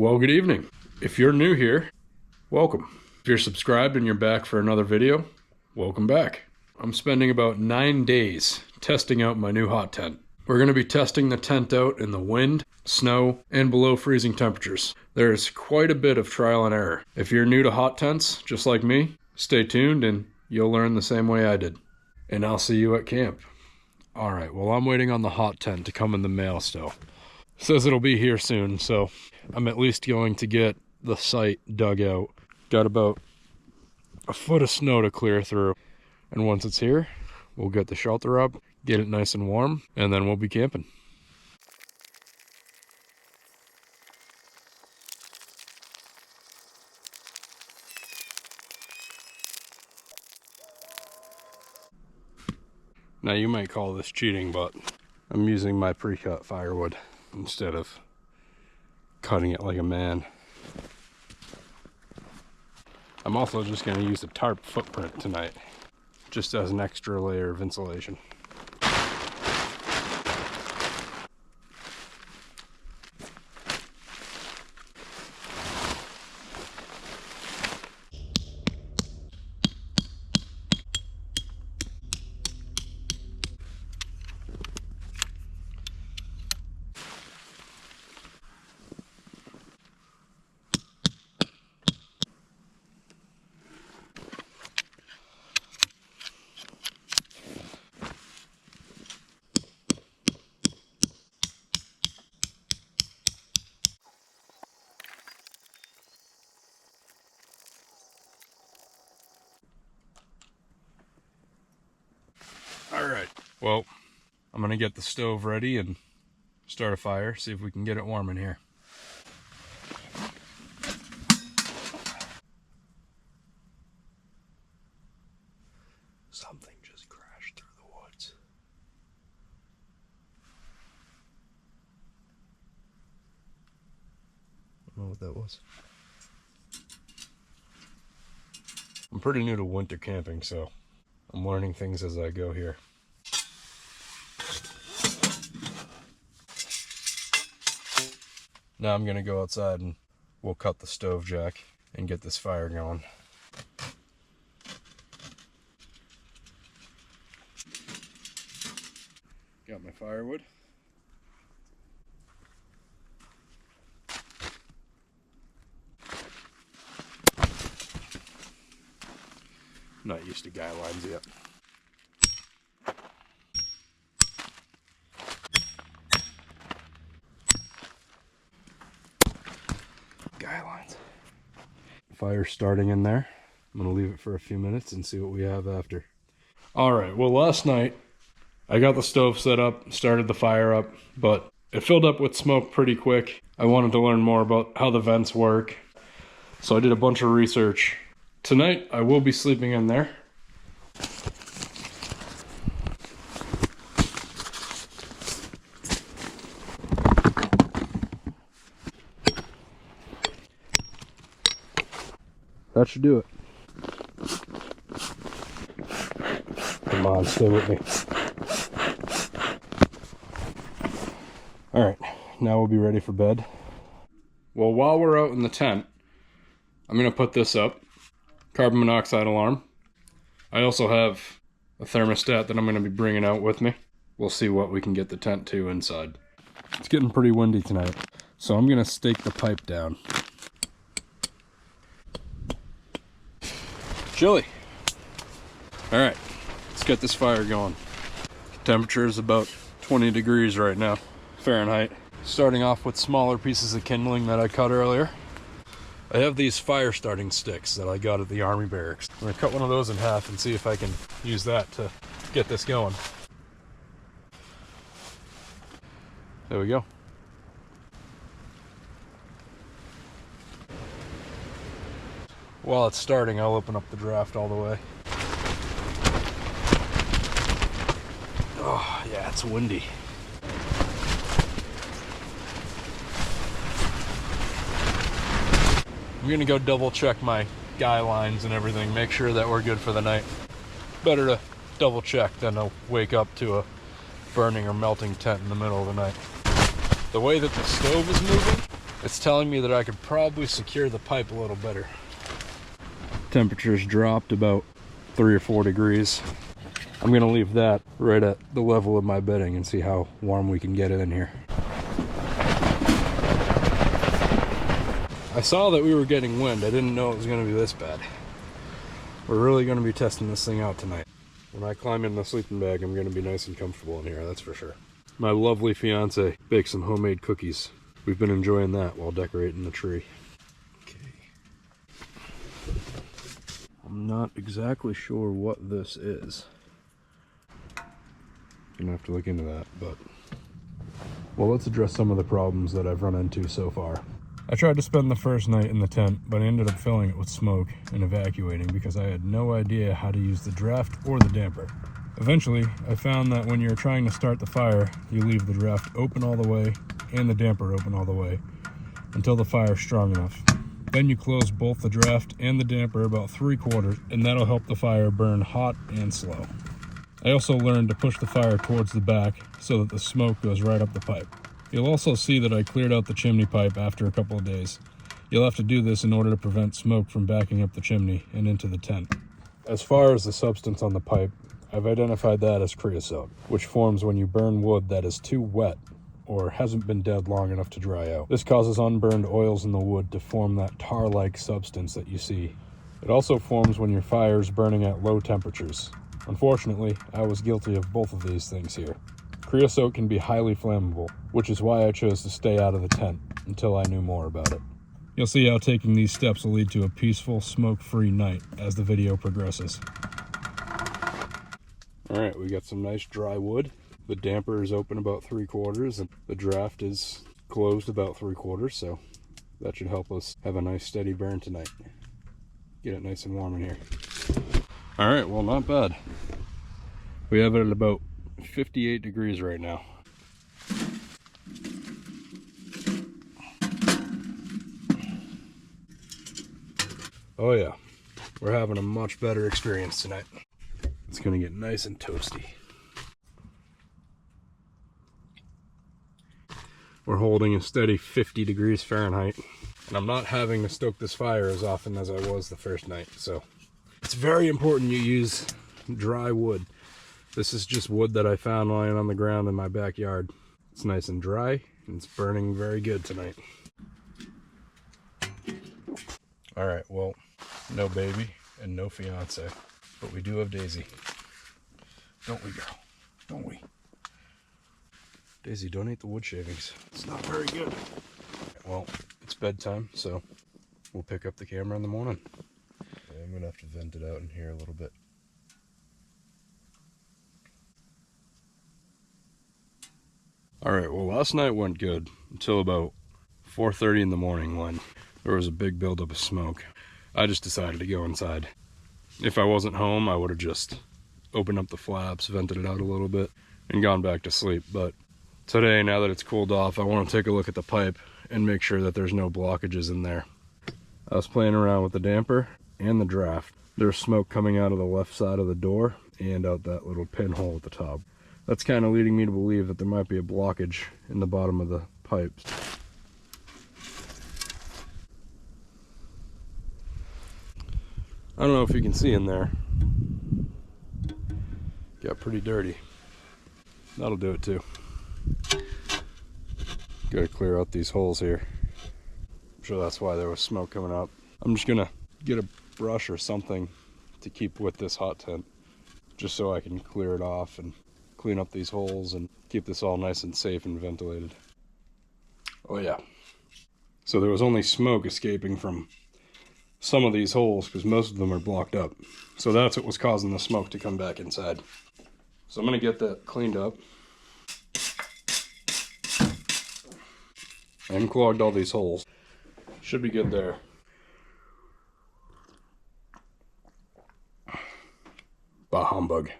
Well, good evening. If you're new here, welcome. If you're subscribed and you're back for another video, welcome back. I'm spending about 9 days testing out my new hot tent. We're going to be testing the tent out in the wind, snow, and below freezing temperatures. There's quite a bit of trial and error. If you're new to hot tents, just like me, stay tuned and you'll learn the same way I did. And I'll see you at camp. All right, well, I'm waiting on the hot tent to come in the mail still. Says it'll be here soon, so I'm at least going to get the site dug out. Got about a foot of snow to clear through. And once it's here, we'll get the shelter up, get it nice and warm, and then we'll be camping. Now you might call this cheating, but I'm using my pre-cut firewood instead of cutting it like a man. I'm also just going to use a tarp footprint tonight, just as an extra layer of insulation. All right, well, I'm gonna get the stove ready and start a fire, see if we can get it warm in here. Something just crashed through the woods. I don't know what that was. I'm pretty new to winter camping, so I'm learning things as I go here. Now I'm gonna go outside and we'll cut the stove jack and get this fire going. Got my firewood. Not used to guy lines yet. Guy lines. Fire starting in there. I'm gonna leave it for a few minutes and see what we have after. All right, well, last night I got the stove set up, started the fire up, but it filled up with smoke pretty quick. I wanted to learn more about how the vents work, so I did a bunch of research. Tonight, I will be sleeping in there. That should do it. Come on, stay with me. All right, now we'll be ready for bed. Well, while we're out in the tent, I'm gonna put this up. Carbon monoxide alarm. I also have a thermostat that I'm going to be bringing out with me. We'll see what we can get the tent to inside. It's getting pretty windy tonight, so I'm going to stake the pipe down. Chilly. All right, let's get this fire going. Temperature is about 20 degrees right now, Fahrenheit. Starting off with smaller pieces of kindling that I cut earlier. I have these fire starting sticks that I got at the army barracks. I'm gonna cut one of those in half and see if I can use that to get this going. There we go. While it's starting, I'll open up the draft all the way. Oh, yeah, it's windy. I'm gonna go double check my guy lines and everything, make sure that we're good for the night. Better to double check than to wake up to a burning or melting tent in the middle of the night. The way that the stove is moving, It's telling me that I could probably secure the pipe a little better. Temperature's dropped about 3 or 4 degrees. I'm gonna leave that right at the level of my bedding and see how warm we can get it in here. I saw that we were getting wind. I didn't know it was gonna be this bad. We're really gonna be testing this thing out tonight. When I climb in the sleeping bag, I'm gonna be nice and comfortable in here, that's for sure. My lovely fiance baked some homemade cookies. We've been enjoying that while decorating the tree. Okay. I'm not exactly sure what this is. Gonna have to look into that, but... Well, let's address some of the problems that I've run into so far. I tried to spend the first night in the tent, but I ended up filling it with smoke and evacuating because I had no idea how to use the draft or the damper. Eventually, I found that when you're trying to start the fire, you leave the draft open all the way and the damper open all the way until the fire's strong enough. Then you close both the draft and the damper about 3/4, and that'll help the fire burn hot and slow. I also learned to push the fire towards the back so that the smoke goes right up the pipe. You'll also see that I cleared out the chimney pipe after a couple of days. You'll have to do this in order to prevent smoke from backing up the chimney and into the tent. As far as the substance on the pipe, I've identified that as creosote, which forms when you burn wood that is too wet or hasn't been dead long enough to dry out. This causes unburned oils in the wood to form that tar-like substance that you see. It also forms when your fire is burning at low temperatures. Unfortunately, I was guilty of both of these things here. Creosote can be highly flammable, which is why I chose to stay out of the tent until I knew more about it. You'll see how taking these steps will lead to a peaceful, smoke-free night as the video progresses. Alright, we got some nice dry wood. The damper is open about 3/4 and the draft is closed about 3/4, so that should help us have a nice steady burn tonight. Get it nice and warm in here. Alright, well, not bad. We have it at about 58 degrees right now. Oh yeah, we're having a much better experience tonight. It's gonna get nice and toasty. We're holding a steady 50 degrees Fahrenheit, and I'm not having to stoke this fire as often as I was the first night, so it's very important you use dry wood. This is just wood that I found lying on the ground in my backyard. It's nice and dry, and it's burning very good tonight. Alright, well, no baby and no fiance, but we do have Daisy. Don't we, girl? Don't we? Daisy, don't eat the wood shavings. It's not very good. Well, it's bedtime, so we'll pick up the camera in the morning. Yeah, I'm gonna have to vent it out in here a little bit. Alright, well, last night went good until about 4:30 in the morning when there was a big buildup of smoke. I just decided to go inside. If I wasn't home, I would have just opened up the flaps, vented it out a little bit, and gone back to sleep. But today, now that it's cooled off, I want to take a look at the pipe and make sure that there's no blockages in there. I was playing around with the damper and the draft. There's smoke coming out of the left side of the door and out that little pinhole at the top. That's kind of leading me to believe that there might be a blockage in the bottom of the pipes. I don't know if you can see in there. Got pretty dirty. That'll do it too. Gotta clear out these holes here. I'm sure that's why there was smoke coming up. I'm just gonna get a brush or something to keep with this hot tent, just so I can clear it off and clean up these holes and keep this all nice and safe and ventilated. Oh yeah. So there was only smoke escaping from some of these holes because most of them are blocked up. So that's what was causing the smoke to come back inside. So I'm gonna get that cleaned up. I unclogged all these holes. Should be good there. Bah humbug.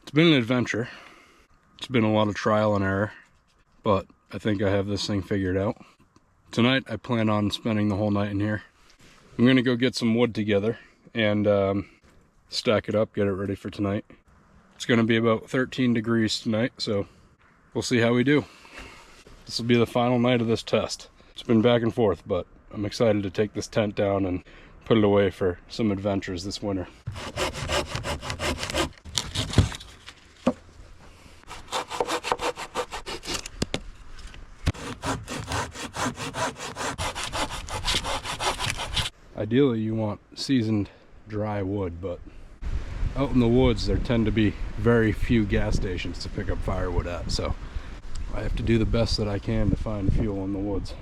It's been an adventure. It's been a lot of trial and error, but I think I have this thing figured out. Tonight I plan on spending the whole night in here. I'm gonna go get some wood together and stack it up, get it ready for tonight. It's going to be about 13 degrees tonight, so we'll see how we do. This will be the final night of this test. It's been back and forth, but I'm excited to take this tent down and put it away for some adventures this winter. Ideally, you want seasoned dry wood, but out in the woods there tend to be very few gas stations to pick up firewood at, so I have to do the best that I can to find fuel in the woods.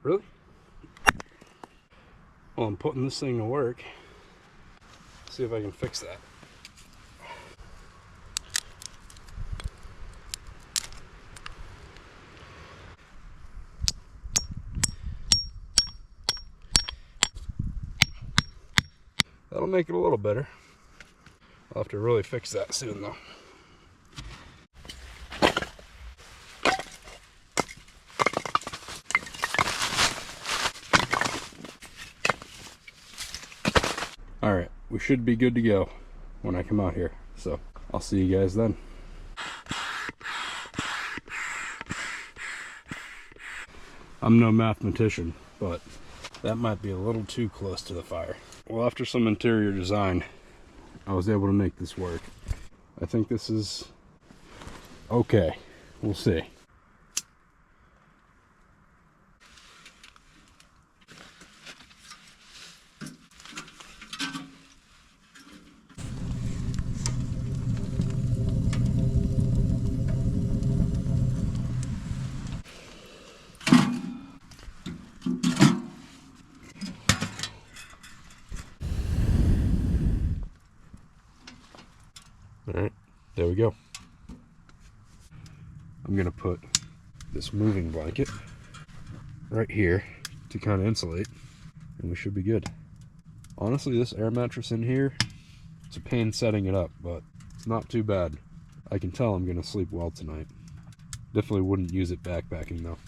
Really? Well, I'm putting this thing to work. See if I can fix that. That'll make it a little better. I'll have to really fix that soon though. Alright, we should be good to go when I come out here. So, I'll see you guys then. I'm no mathematician, but that might be a little too close to the fire. Well, after some interior design, I was able to make this work. I think this is okay. We'll see. Alright, there we go. I'm going to put this moving blanket right here to kind of insulate, and we should be good. Honestly, this air mattress in here, it's a pain setting it up, but it's not too bad. I can tell I'm going to sleep well tonight. Definitely wouldn't use it backpacking though.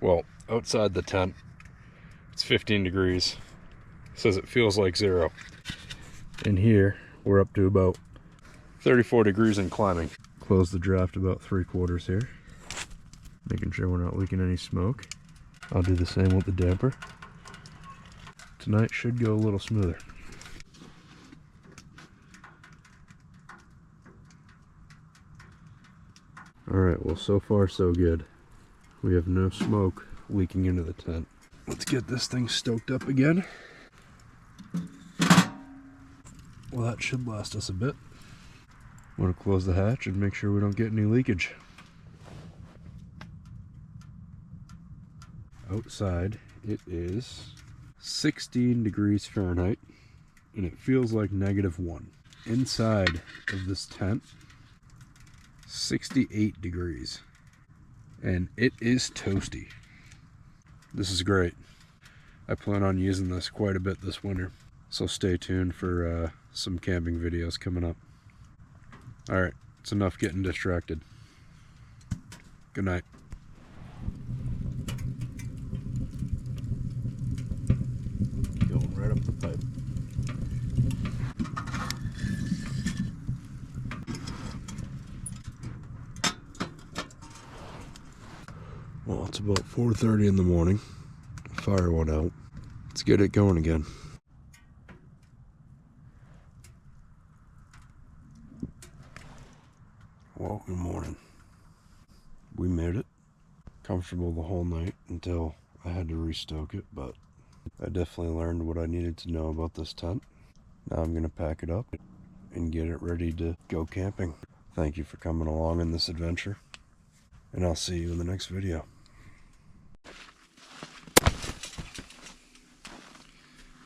Well, outside the tent, it's 15 degrees. Says it feels like 0. In here, we're up to about 34 degrees and climbing. Close the draft about 3/4 here. Making sure we're not leaking any smoke. I'll do the same with the damper. Tonight should go a little smoother. Alright, well, so far so good. We have no smoke leaking into the tent. Let's get this thing stoked up again. Well, that should last us a bit. Want to close the hatch and make sure we don't get any leakage. Outside, it is 16 degrees Fahrenheit, and it feels like -1. Inside of this tent, 68 degrees, and it is toasty. This is great. I plan on using this quite a bit this winter, so stay tuned for some camping videos coming up. Alright, it's enough getting distracted. Good night. Going right up the pipe. Well, it's about 4:30 in the morning. Fire went out. Let's get it going again. Well, good morning. We made it. Comfortable the whole night until I had to restoke it, but I definitely learned what I needed to know about this tent. Now I'm going to pack it up and get it ready to go camping. Thank you for coming along in this adventure, and I'll see you in the next video.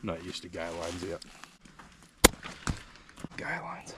Not used to guy lines yet. Guy lines.